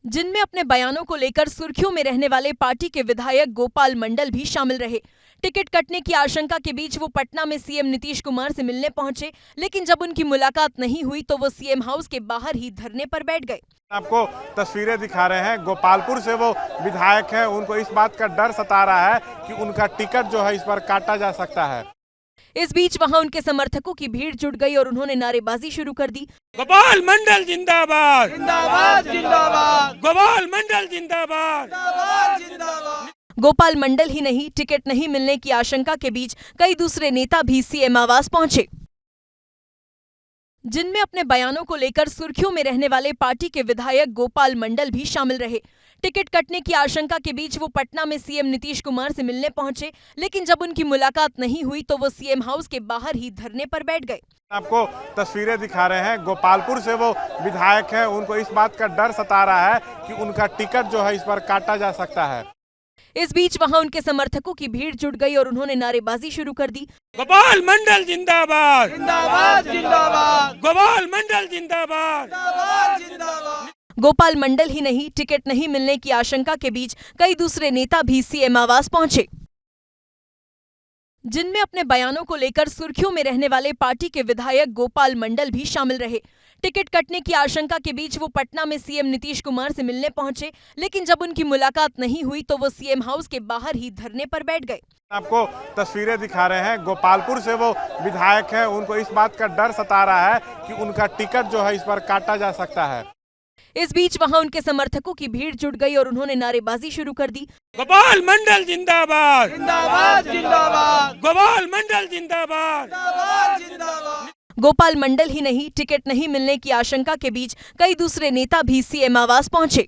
जिनमें अपने बयानों को लेकर सुर्खियों में रहने वाले पार्टी के विधायक गोपाल मंडल भी शामिल रहे। टिकट कटने की आशंका के बीच वो पटना में सीएम नीतीश कुमार से मिलने पहुंचे, लेकिन जब उनकी मुलाकात नहीं हुई तो वो सीएम हाउस के बाहर ही धरने पर बैठ गए। आपको तस्वीरें दिखा रहे हैं, गोपालपुर से वो विधायक हैं, उनको इस बात का डर सता रहा है कि उनका टिकट जो है इस पर काटा जा सकता है। इस बीच वहां उनके समर्थकों की भीड़ जुट गई और उन्होंने नारेबाजी शुरू कर दी। गोपाल मंडल जिंदाबाद, जिंदाबाद जिंदाबाद, गोपाल मंडल जिंदाबाद, जिंदाबाद। गोपाल मंडल ही नहीं, टिकट नहीं मिलने की आशंका के बीच कई दूसरे नेता भी सीएम आवास पहुंचे। जिनमें अपने बयानों को लेकर सुर्खियों में रहने वाले पार्टी के विधायक गोपाल मंडल भी शामिल रहे। टिकट कटने की आशंका के बीच वो पटना में सीएम नीतीश कुमार से मिलने पहुंचे, लेकिन जब उनकी मुलाकात नहीं हुई तो वो सीएम हाउस के बाहर ही धरने पर बैठ गए। आपको तस्वीरें दिखा रहे हैं, गोपालपुर से वो विधायक हैं, उनको इस बात का डर सता रहा है कि उनका टिकट जो है इस पर काटा जा सकता है। इस बीच वहां उनके समर्थकों की भीड़ जुट गई और उन्होंने नारेबाजी शुरू कर दी। गोपाल मंडल जिंदाबाद, जिंदाबाद जिंदाबाद, गोपाल मंडल जिंदाबाद, जिंदाबाद। गोपाल मंडल ही नहीं, टिकट नहीं मिलने की आशंका के बीच कई दूसरे नेता भी सीएम आवास पहुंचे। जिनमें अपने बयानों को लेकर सुर्खियों में रहने वाले पार्टी के विधायक गोपाल मंडल भी शामिल रहे। टिकट कटने की आशंका के बीच वो पटना में सीएम नीतीश कुमार से मिलने पहुंचे, लेकिन जब उनकी मुलाकात नहीं हुई तो वो सीएम हाउस के बाहर ही धरने पर बैठ गए। आपको तस्वीरें दिखा रहे हैं, गोपालपुर से वो विधायक हैं, उनको इस बात का डर सता रहा है कि उनका टिकट जो है इस पर काटा जा सकता है। इस बीच वहां उनके समर्थकों की भीड़ जुट गई और उन्होंने नारेबाजी शुरू कर दी। गोपाल मंडल जिंदाबाद, जिंदाबाद जिंदाबाद, गोपाल मंडल जिंदाबाद, जिंदाबाद। गोपाल मंडल ही नहीं, टिकट नहीं मिलने की आशंका के बीच कई दूसरे नेता भी सीएम आवास पहुंचे।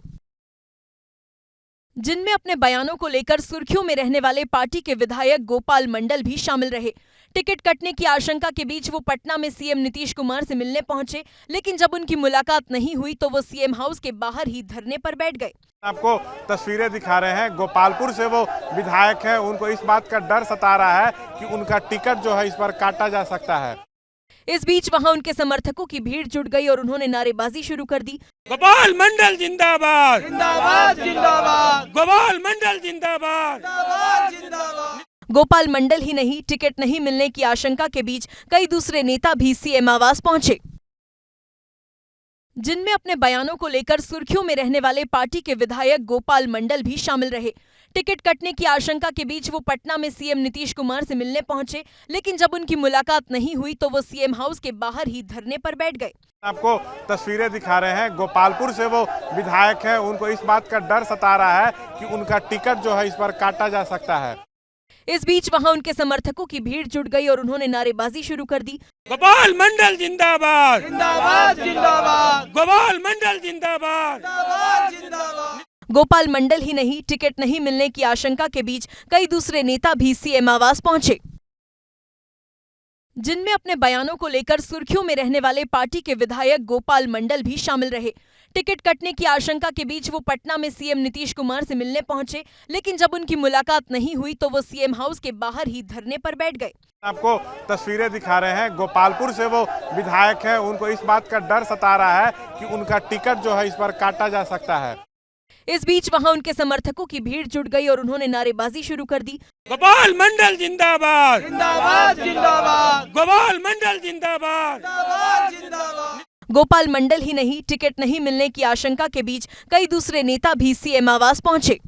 जिनमें अपने बयानों को लेकर सुर्खियों में रहने वाले पार्टी के विधायक गोपाल मंडल भी शामिल रहे। टिकट कटने की आशंका के बीच वो पटना में सीएम नीतीश कुमार से मिलने पहुंचे, लेकिन जब उनकी मुलाकात नहीं हुई तो वो सीएम हाउस के बाहर ही धरने पर बैठ गए। आपको तस्वीरें दिखा रहे हैं, गोपालपुर से वो विधायक हैं, उनको इस बात का डर सता रहा है कि उनका टिकट जो है इस पर काटा जा सकता है। इस बीच वहां उनके समर्थकों की भीड़ जुट गई और उन्होंने नारेबाजी शुरू कर दी। गोपाल मंडल जिंदाबाद, जिंदाबाद जिंदाबाद, गोपाल मंडल जिंदाबाद, जिंदाबाद। गोपाल मंडल ही नहीं, टिकट नहीं मिलने की आशंका के बीच कई दूसरे नेता भी सीएम आवास पहुंचे। जिनमें अपने बयानों को लेकर सुर्खियों में रहने वाले पार्टी के विधायक गोपाल मंडल भी शामिल रहे। टिकट कटने की आशंका के बीच वो पटना में सीएम नीतीश कुमार से मिलने पहुंचे, लेकिन जब उनकी मुलाकात नहीं हुई तो वो सीएम हाउस के बाहर ही धरने पर बैठ गए। आपको तस्वीरें दिखा रहे हैं, गोपालपुर से वो विधायक हैं, उनको इस बात का डर सता रहा है कि उनका टिकट जो है इस पर काटा जा सकता है। इस बीच वहां उनके समर्थकों की भीड़ जुट गई और उन्होंने नारेबाजी शुरू कर दी। गोपाल मंडल जिंदाबाद, जिंदाबाद जिंदाबाद, गोपाल मंडल जिंदाबाद, जिंदाबाद। गोपाल मंडल ही नहीं, टिकट नहीं मिलने की आशंका के बीच कई दूसरे नेता भी सीएम आवास पहुंचे। जिनमें अपने बयानों को लेकर सुर्खियों में रहने वाले पार्टी के विधायक गोपाल मंडल भी शामिल रहे। टिकट कटने की आशंका के बीच वो पटना में सीएम नीतीश कुमार से मिलने पहुंचे, लेकिन जब उनकी मुलाकात नहीं हुई तो वो सीएम हाउस के बाहर ही धरने पर बैठ गए। आपको तस्वीरें दिखा रहे हैं, गोपालपुर से वो विधायक हैं, उनको इस बात का डर सता रहा है कि उनका टिकट जो है इस पर काटा जा सकता है। इस बीच वहां उनके समर्थकों की भीड़ जुट गई और उन्होंने नारेबाजी शुरू कर दी। गोपाल मंडल जिंदाबाद, जिंदाबाद जिंदाबाद, गोपाल मंडल जिंदाबाद, जिंदाबाद। गोपाल मंडल ही नहीं, टिकट नहीं मिलने की आशंका के बीच कई दूसरे नेता भी सीएम आवास पहुंचे।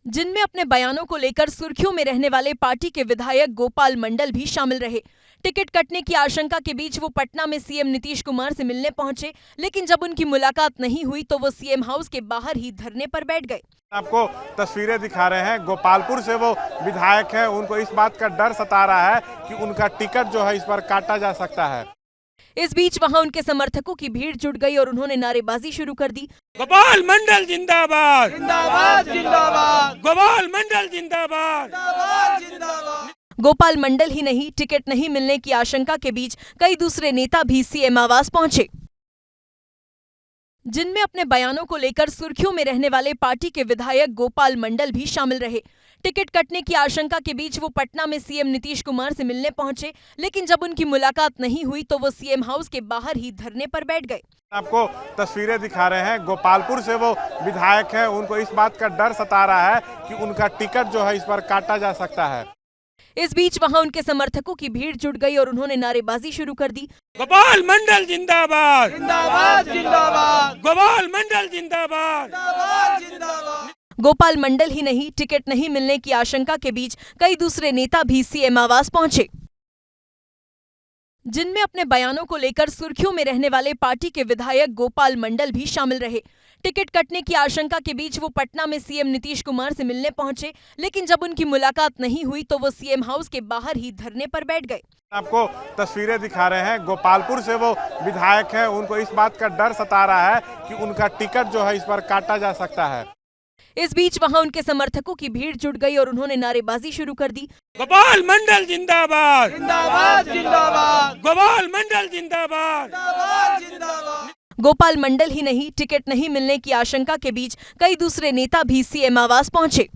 जिनमें अपने बयानों को लेकर सुर्खियों में रहने वाले पार्टी के विधायक गोपाल मंडल भी शामिल रहे। टिकट कटने की आशंका के बीच वो पटना में सीएम नीतीश कुमार से मिलने पहुंचे, लेकिन जब उनकी मुलाकात नहीं हुई तो वो सीएम हाउस के बाहर ही धरने पर बैठ गए। आपको तस्वीरें दिखा रहे हैं, गोपालपुर से वो विधायक हैं, उनको इस बात का डर सता रहा है कि उनका टिकट जो है इस पर काटा जा सकता है। इस बीच वहां उनके समर्थकों की भीड़ जुट गई और उन्होंने नारेबाजी शुरू कर दी। गोपाल मंडल जिंदाबाद, जिंदाबाद जिंदाबाद, गोपाल मंडल जिंदाबाद, जिंदाबाद। गोपाल मंडल ही नहीं, टिकट नहीं मिलने की आशंका के बीच कई दूसरे नेता भी सीएम आवास पहुंचे। जिनमें अपने बयानों को लेकर सुर्खियों में रहने वाले पार्टी के विधायक गोपाल मंडल भी शामिल रहे। टिकट कटने की आशंका के बीच वो पटना में सीएम नीतीश कुमार से मिलने पहुंचे, लेकिन जब उनकी मुलाकात नहीं हुई तो वो सीएम हाउस के बाहर ही धरने पर बैठ गए। आपको तस्वीरें दिखा रहे हैं, गोपालपुर से वो विधायक हैं, उनको इस बात का डर सता रहा है कि उनका टिकट जो है इस पर काटा जा सकता है। इस बीच वहां उनके समर्थकों की भीड़ जुट गई और उन्होंने नारेबाजी शुरू कर दी। गोपाल मंडल जिंदाबाद, जिंदाबाद जिंदाबाद, गोपाल मंडल जिंदाबाद, जिंदाबाद जिंदाबाद। गोपाल मंडल ही नहीं, टिकट नहीं मिलने की आशंका के बीच कई दूसरे नेता भी सीएम आवास पहुंचे, जिनमें अपने बयानों को लेकर सुर्खियों में रहने वाले पार्टी के विधायक गोपाल मंडल भी शामिल रहे। टिकट कटने की आशंका के बीच वो पटना में सीएम नीतीश कुमार से मिलने पहुंचे, लेकिन जब उनकी मुलाकात नहीं हुई तो वो सीएम हाउस के बाहर ही धरने पर बैठ गए। आपको तस्वीरें दिखा रहे हैं, गोपालपुर से वो विधायक हैं, उनको इस बात का डर सता रहा है कि उनका टिकट जो है इस पर काटा जा सकता है। इस बीच वहां उनके समर्थकों की भीड़ जुट गई और उन्होंने नारेबाजी शुरू कर दी। गोपाल मंडल जिंदाबाद, जिंदाबाद जिंदाबाद, गोपाल मंडल जिंदाबाद, जिंदाबाद जिंदाबाद। गोपाल मंडल ही नहीं, टिकट नहीं मिलने की आशंका के बीच कई दूसरे नेता भी सीएम आवास पहुंचे।